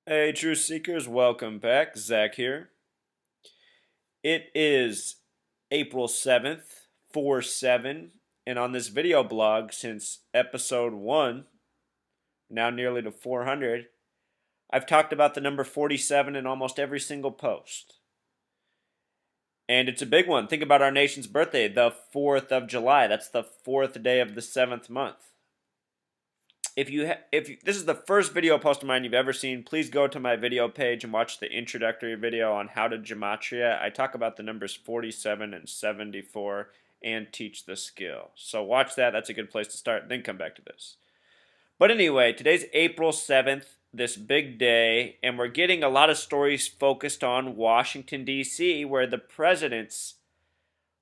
Hey, Truth Seekers, welcome back. Zach here. It is April 7th, 4/7, and on this video blog, since episode 1, now nearly to 400, I've talked about the number 47 in almost every single post. And it's a big one. Think about our nation's birthday, the 4th of July. That's the 4th day of the 7th month. If this is the first video post of mine you've ever seen, please go to my video page and watch the introductory video on how to gematria. I talk about the numbers 47 and 74 and teach the skill. So watch that. That's a good place to start. Then come back to this. But anyway, today's April 7th, this big day, and we're getting a lot of stories focused on Washington, D.C., where the president's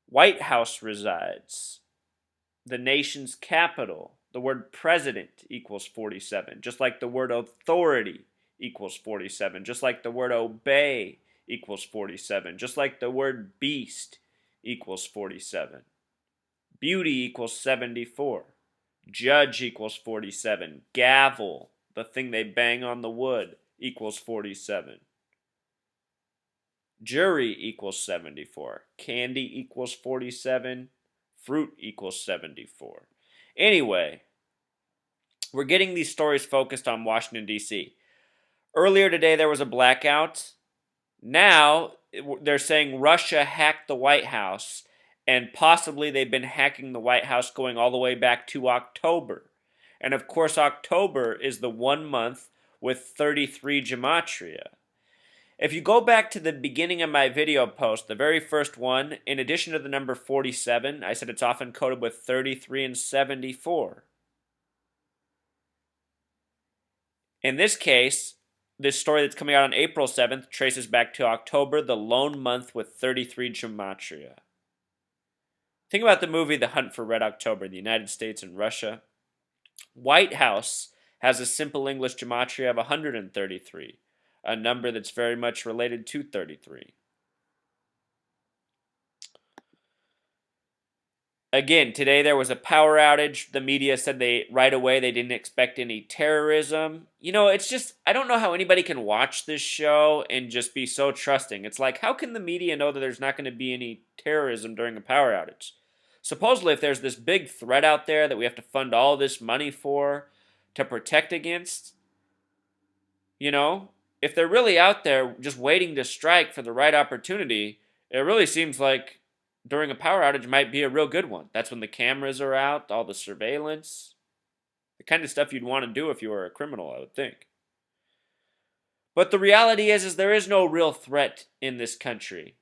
White House resides, the nation's capital. The word president equals 47, just like the word authority equals 47, just like the word obey equals 47, just like the word beast equals 47. Beauty equals 74. Judge equals 47. Gavel, the thing they bang on the wood, equals 47. Jury equals 74. Candy equals 47. Fruit equals 74. Anyway, we're getting these stories focused on Washington, D.C. Earlier today, there was a blackout. Now, they're saying Russia hacked the White House, and possibly they've been hacking the White House going all the way back to October. And of course, October is the 1 month with 33 gematria. If you go back to the beginning of my video post, the very first one, in addition to the number 47, I said it's often coded with 33 and 74. In this case, this story that's coming out on April 7th traces back to October, the lone month with 33 gematria. Think about the movie The Hunt for Red October, the United States and Russia. White House has a simple English gematria of 133, a number that's very much related to 33. Again, today there was a power outage. The media said right away they didn't expect any terrorism. It's just, I don't know how anybody can watch this show and just be so trusting. It's like, how can the media know that there's not going to be any terrorism during a power outage? Supposedly, if there's this big threat out there that we have to fund all this money for to protect against, if they're really out there just waiting to strike for the right opportunity, it really seems like during a power outage might be a real good one. That's when the cameras are out, all the surveillance, the kind of stuff you'd want to do if you were a criminal, I would think. But the reality is there is no real threat in this country.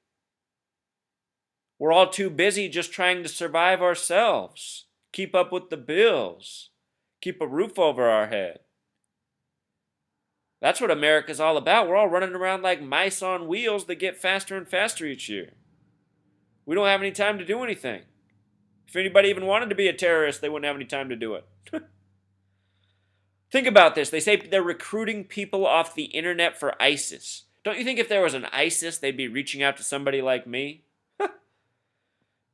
We're all too busy just trying to survive ourselves, keep up with the bills, keep a roof over our head. That's what America's all about. We're all running around like mice on wheels that get faster and faster each year. We don't have any time to do anything. If anybody even wanted to be a terrorist, they wouldn't have any time to do it. Think about this. They say they're recruiting people off the internet for ISIS. Don't you think if there was an ISIS, they'd be reaching out to somebody like me?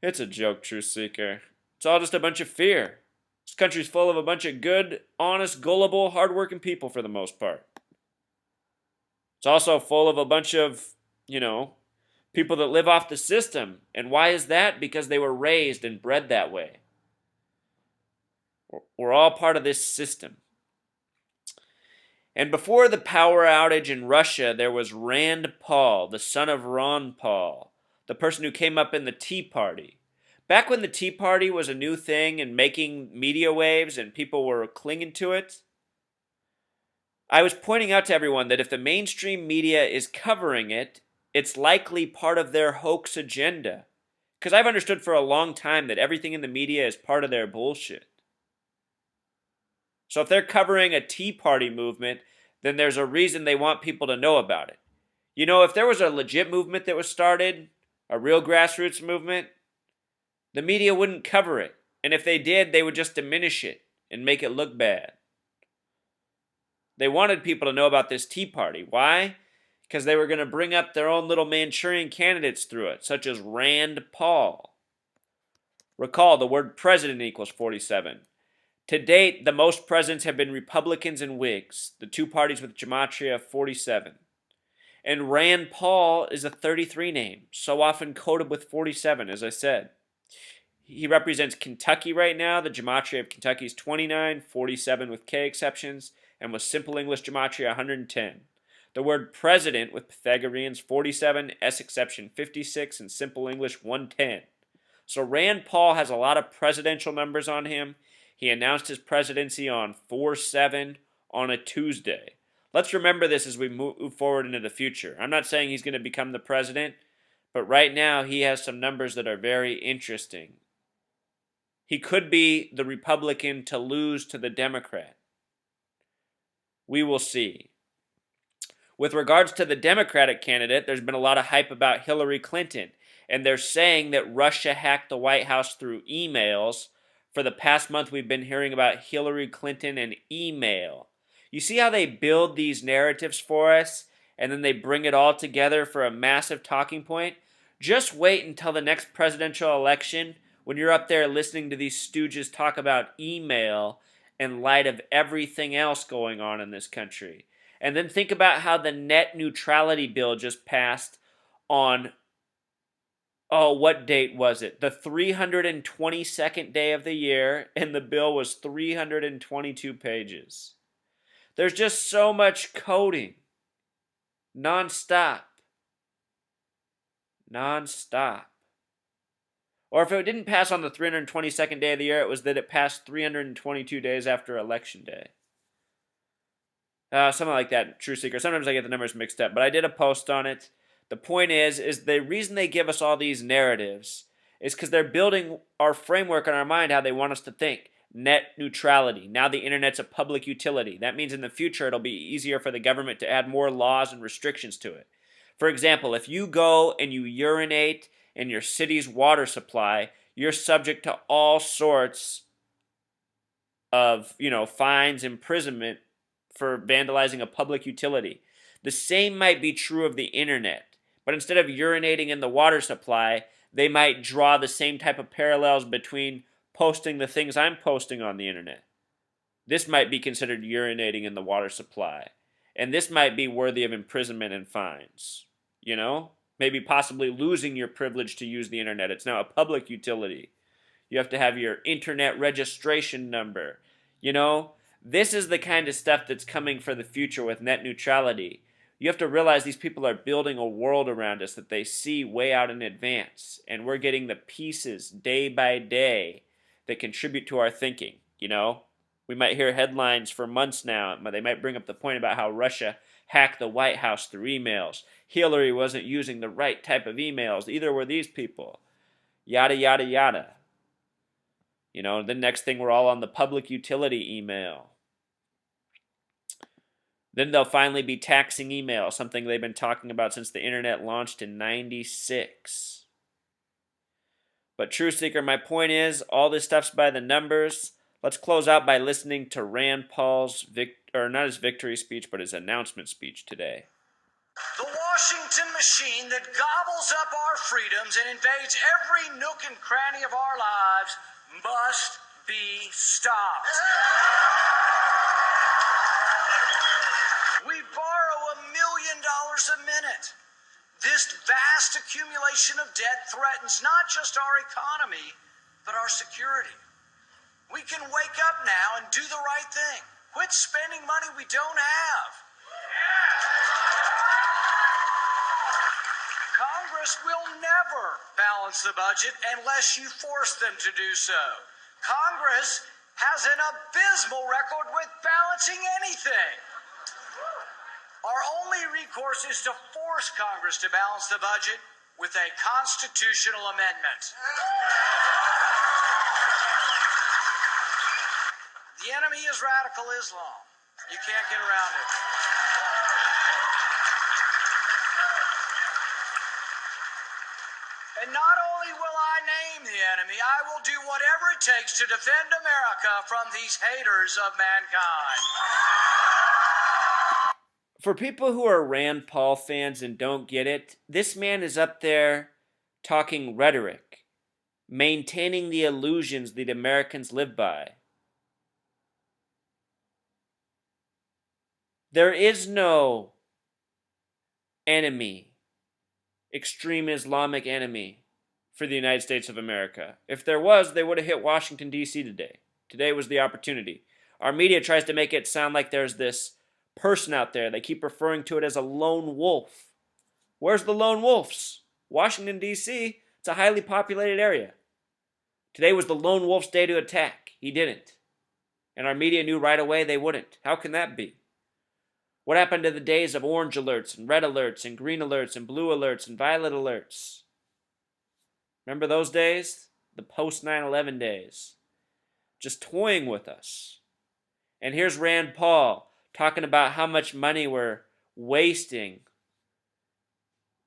It's a joke, Truth Seeker. It's all just a bunch of fear. This country's full of a bunch of good, honest, gullible, hardworking people for the most part. It's also full of a bunch of, people that live off the system. And why is that? Because they were raised and bred that way. We're all part of this system. And before the power outage in Russia, there was Rand Paul, the son of Ron Paul, the person who came up in the Tea Party. Back when the Tea Party was a new thing and making media waves and people were clinging to it, I was pointing out to everyone that if the mainstream media is covering it, it's likely part of their hoax agenda. Because I've understood for a long time that everything in the media is part of their bullshit. So if they're covering a Tea Party movement, then there's a reason they want people to know about it. If there was a legit movement that was started, a real grassroots movement, the media wouldn't cover it. And if they did, they would just diminish it and make it look bad. They wanted people to know about this Tea Party. Why? Because they were going to bring up their own little Manchurian candidates through it, such as Rand Paul. Recall, the word president equals 47. To date, the most presidents have been Republicans and Whigs, the two parties with gematria of 47. And Rand Paul is a 33 name, so often coded with 47, as I said. He represents Kentucky right now. The gematria of Kentucky is 29, 47 with K exceptions, and with simple English gematria 110. The word president with Pythagoreans 47, S exception 56, and simple English 110. So Rand Paul has a lot of presidential numbers on him. He announced his presidency on 4/7 on a Tuesday. Let's remember this as we move forward into the future. I'm not saying he's going to become the president, but right now he has some numbers that are very interesting. He could be the Republican to lose to the Democrat. We will see. With regards to the Democratic candidate, there's been a lot of hype about Hillary Clinton, and they're saying that Russia hacked the White House through emails. For the past month, we've been hearing about Hillary Clinton and email. You see how they build these narratives for us, and then they bring it all together for a massive talking point? Just wait until the next presidential election when you're up there listening to these stooges talk about email in light of everything else going on in this country. And then think about how the net neutrality bill just passed on, what date was it? The 322nd day of the year, and the bill was 322 pages. There's just so much coding. Non-stop. Or if it didn't pass on the 322nd day of the year, it was that it passed 322 days after Election Day. Something like that, True Seeker. Sometimes I get the numbers mixed up, but I did a post on it. The point is the reason they give us all these narratives is because they're building our framework in our mind how they want us to think. Net neutrality. Now the internet's a public utility. That means in the future it'll be easier for the government to add more laws and restrictions to it. For example, if you go and you urinate in your city's water supply, you're subject to all sorts of, fines, imprisonment for vandalizing a public utility. The same might be true of the internet, but instead of urinating in the water supply, they might draw the same type of parallels between posting the things I'm posting on the internet. This might be considered urinating in the water supply, and this might be worthy of imprisonment and fines. Maybe possibly losing your privilege to use the internet. It's now a public utility. You have to have your internet registration number. This is the kind of stuff that's coming for the future with net neutrality. You have to realize these people are building a world around us that they see way out in advance, and we're getting the pieces day by day that contribute to our thinking. We might hear headlines for months now. They might bring up the point about how Russia hacked the White House through emails. Hillary wasn't using the right type of emails. Either were these people. Yada, yada, yada. The next thing we're all on the public utility email. Then they'll finally be taxing email, something they've been talking about since the internet launched in '96. But True Seeker, my point is, all this stuff's by the numbers. Let's close out by listening to Rand Paul's, not his victory speech, but his announcement speech today. The Washington machine that gobbles up our freedoms and invades every nook and cranny of our lives must be stopped. We borrow $1 million a minute. This vast accumulation of debt threatens not just our economy, but our security. We can wake up now and do the right thing. Quit spending money we don't have. Congress will never balance the budget unless you force them to do so. Congress has an abysmal record with balancing anything. Our only recourse is to force Congress to balance the budget with a constitutional amendment. The enemy is radical Islam. You can't get around it. And not only will I name the enemy, I will do whatever it takes to defend America from these haters of mankind. For people who are Rand Paul fans and don't get it, this man is up there talking rhetoric, maintaining the illusions that Americans live by. There is no enemy, extreme Islamic enemy, for the United States of America. If there was, they would have hit Washington, D.C. today. Today was the opportunity. Our media tries to make it sound like there's this person out there. They keep referring to it as a lone wolf. Where's the lone wolves? Washington, D.C., it's a highly populated area. Today was the lone wolf's day to attack. He didn't. And our media knew right away they wouldn't. How can that be? What happened to the days of orange alerts and red alerts and green alerts and blue alerts and violet alerts? Remember those days? The post 9/11 days. Just toying with us. And here's Rand Paul talking about how much money we're wasting,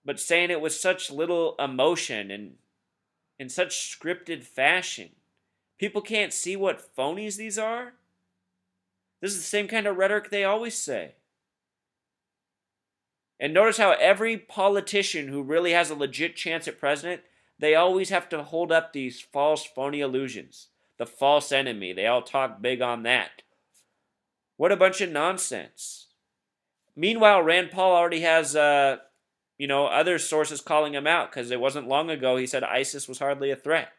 but saying it with such little emotion and in such scripted fashion. People can't see what phonies these are. This is the same kind of rhetoric they always say. And notice how every politician who really has a legit chance at president, they always have to hold up these false, phony illusions. The false enemy. They all talk big on that. What a bunch of nonsense. Meanwhile, Rand Paul already has, other sources calling him out because it wasn't long ago he said ISIS was hardly a threat.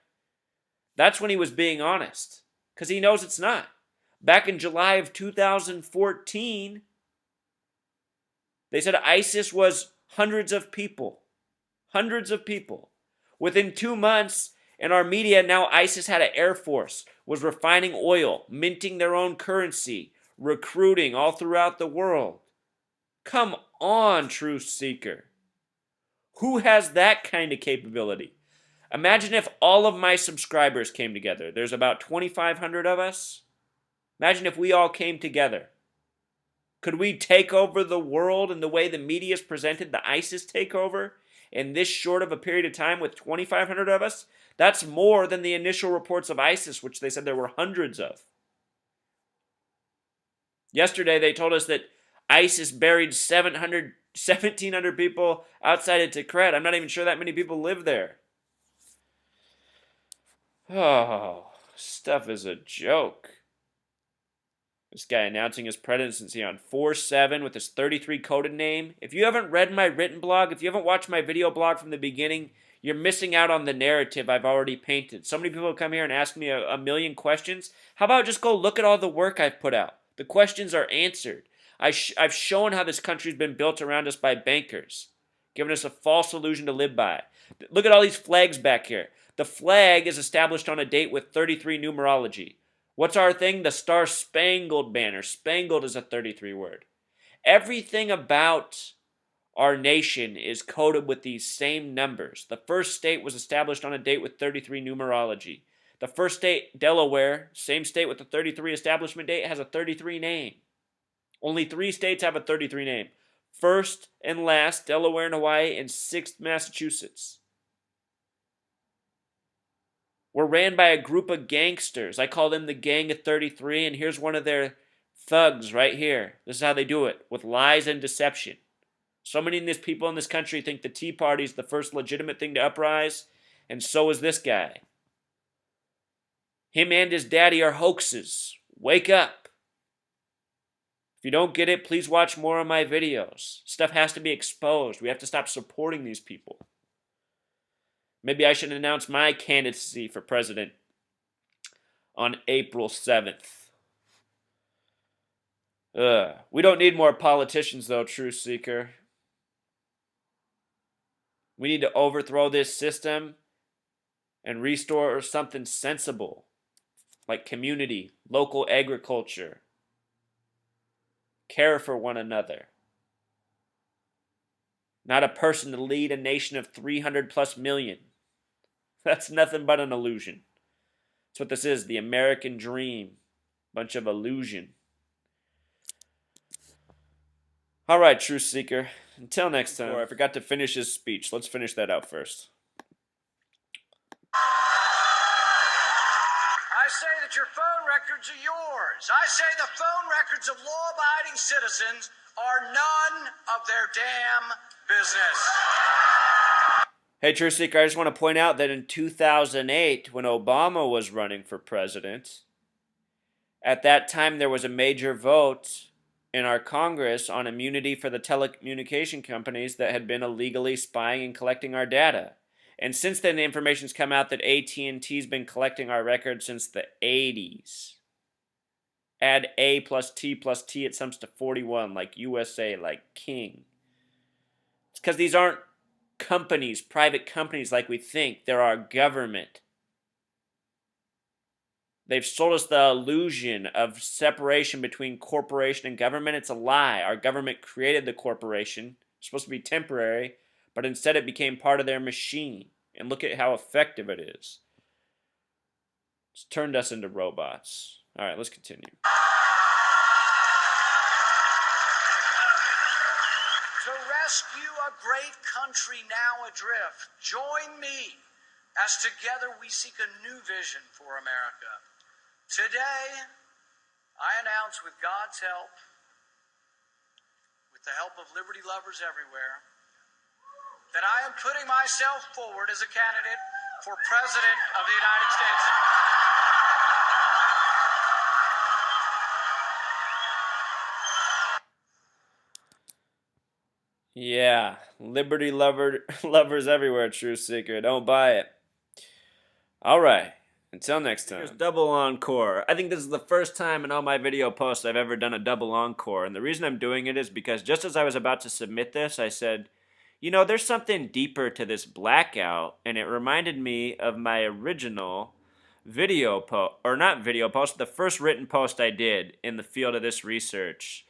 That's when he was being honest because he knows it's not. Back in July of 2014, they said ISIS was hundreds of people. Hundreds of people. Within 2 months, in our media, now ISIS had an air force, was refining oil, minting their own currency, recruiting all throughout the world. Come on, truth seeker. Who has that kind of capability? Imagine if all of my subscribers came together. There's about 2,500 of us. Imagine if we all came together. Could we take over the world in the way the media's presented the ISIS takeover in this short of a period of time with 2,500 of us? That's more than the initial reports of ISIS, which they said there were hundreds of. Yesterday, they told us that ISIS buried 1,700 people outside of Tikrit. I'm not even sure that many people live there. Oh, stuff is a joke. This guy announcing his presidency on 4/7 with his 33 coded name. If you haven't read my written blog, if you haven't watched my video blog from the beginning, you're missing out on the narrative I've already painted. So many people come here and ask me a million questions. How about just go look at all the work I've put out? The questions are answered. I've shown how this country's been built around us by bankers, giving us a false illusion to live by. Look at all these flags back here. The flag is established on a date with 33 numerology. What's our thing? The Star-Spangled Banner. Spangled is a 33 word. Everything about our nation is coded with these same numbers. The first state was established on a date with 33 numerology. The first state, Delaware, same state with the 33 establishment date, has a 33 name. Only 3 states have a 33 name. First and last, Delaware and Hawaii, and 6th, Massachusetts. We're ran by a group of gangsters. I call them the Gang of 33, and here's one of their thugs right here. This is how they do it, with lies and deception. So many of these people in this country think the Tea Party is the first legitimate thing to uprise, and so is this guy. Him and his daddy are hoaxes. Wake up. If you don't get it, please watch more of my videos. Stuff has to be exposed. We have to stop supporting these people. Maybe I should announce my candidacy for president on April 7th. We don't need more politicians, though, Truth Seeker. We need to overthrow this system and restore something sensible, like community, local agriculture, care for one another. Not a person to lead a nation of 300 plus million. That's nothing but an illusion. That's what this is, the American dream. Bunch of illusion. All right, Truth Seeker. Until next time. I forgot to finish his speech. Let's finish that out first. I say that your phone records are yours. I say the phone records of law-abiding citizens are none of their damn business. Hey, Truth Seeker, I just want to point out that in 2008, when Obama was running for president, at that time there was a major vote in our Congress on immunity for the telecommunication companies that had been illegally spying and collecting our data. And since then, the information's come out that AT&T's been collecting our records since the 80s. Add A plus T, it sums to 41, like USA, like King. It's because these aren't companies, private companies like we think. They're our government. They've sold us the illusion of separation between corporation and government. It's a lie. Our government created the corporation. It's supposed to be temporary, but instead it became part of their machine. And look at how effective it is. It's turned us into robots. All right, let's continue. To rescue a great country now adrift, join me as together we seek a new vision for America. Today, I announce with God's help, with the help of liberty lovers everywhere, that I am putting myself forward as a candidate for President of the United States of America. Yeah, liberty lovers everywhere, Truth Seeker. Don't buy it. All right. Until next time. Here's double encore. I think this is the first time in all my video posts I've ever done a double encore. And the reason I'm doing it is because just as I was about to submit this, I said, you know, there's something deeper to this blackout. And it reminded me of my original video post, or not video post, the first written post I did in the field of this research.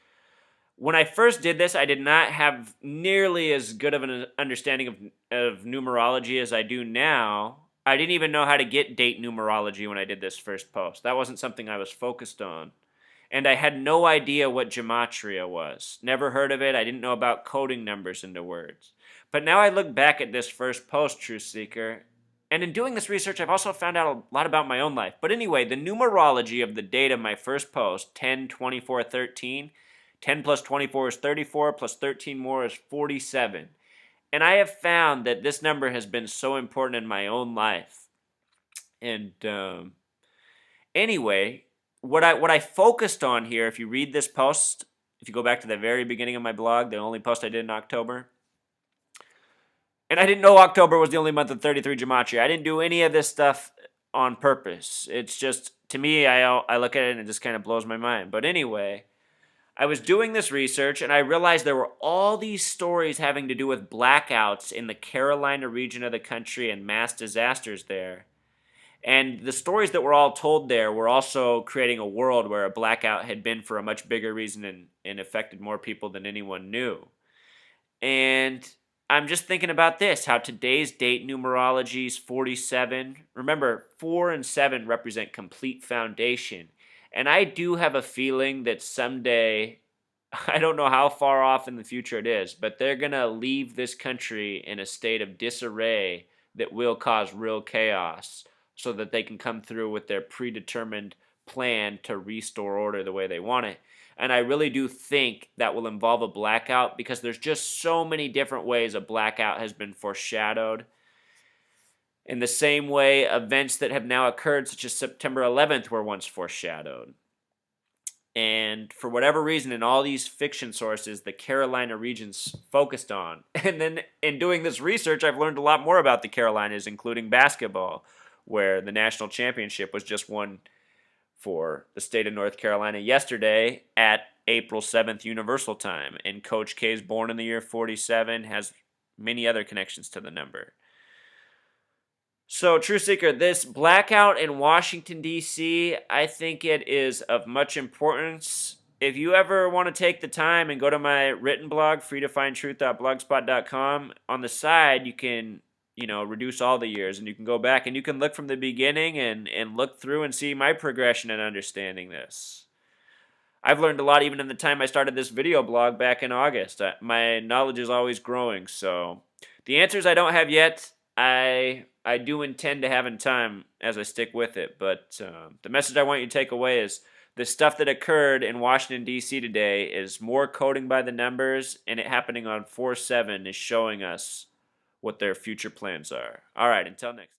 When I first did this, I did not have nearly as good of an understanding of numerology as I do now. I didn't even know how to get date numerology when I did this first post. That wasn't something I was focused on. And I had no idea what gematria was. Never heard of it. I didn't know about coding numbers into words. But now I look back at this first post, Truth Seeker, and in doing this research, I've also found out a lot about my own life. But anyway, the numerology of the date of my first post, 10, 24, 13, 10 plus 24 is 34, plus 13 more is 47. And I have found that this number has been so important in my own life. And anyway, what I focused on here, if you read this post, if you go back to the very beginning of my blog, the only post I did in October, and I didn't know October was the only month of 33 gematria. I didn't do any of this stuff on purpose. It's just, to me, I look at it and it just kind of blows my mind. But anyway, I was doing this research and I realized there were all these stories having to do with blackouts in the Carolina region of the country and mass disasters there. And the stories that were all told there were also creating a world where a blackout had been for a much bigger reason and affected more people than anyone knew. And I'm just thinking about this, how today's date numerology is 47. Remember, 4 and 7 represent complete foundation. And I do have a feeling that someday, I don't know how far off in the future it is, but they're going to leave this country in a state of disarray that will cause real chaos so that they can come through with their predetermined plan to restore order the way they want it. And I really do think that will involve a blackout because there's just so many different ways a blackout has been foreshadowed. In the same way, events that have now occurred, such as September 11th, were once foreshadowed. And for whatever reason, in all these fiction sources, the Carolina region's focused on. And then in doing this research, I've learned a lot more about the Carolinas, including basketball, where the national championship was just won for the state of North Carolina yesterday at April 7th Universal Time. And Coach K is born in the year 47, has many other connections to the number. So, True Seeker, this blackout in Washington, D.C., I think it is of much importance. If you ever want to take the time and go to my written blog, freetofindtruth.blogspot.com, on the side you can, reduce all the years and you can go back and you can look from the beginning and look through and see my progression in understanding this. I've learned a lot even in the time I started this video blog back in August. My knowledge is always growing, so the answers I don't have yet, I do intend to have in time as I stick with it, but the message I want you to take away is the stuff that occurred in Washington, D.C. today is more coding by the numbers, and it happening on 4/7 is showing us what their future plans are. All right, until next time.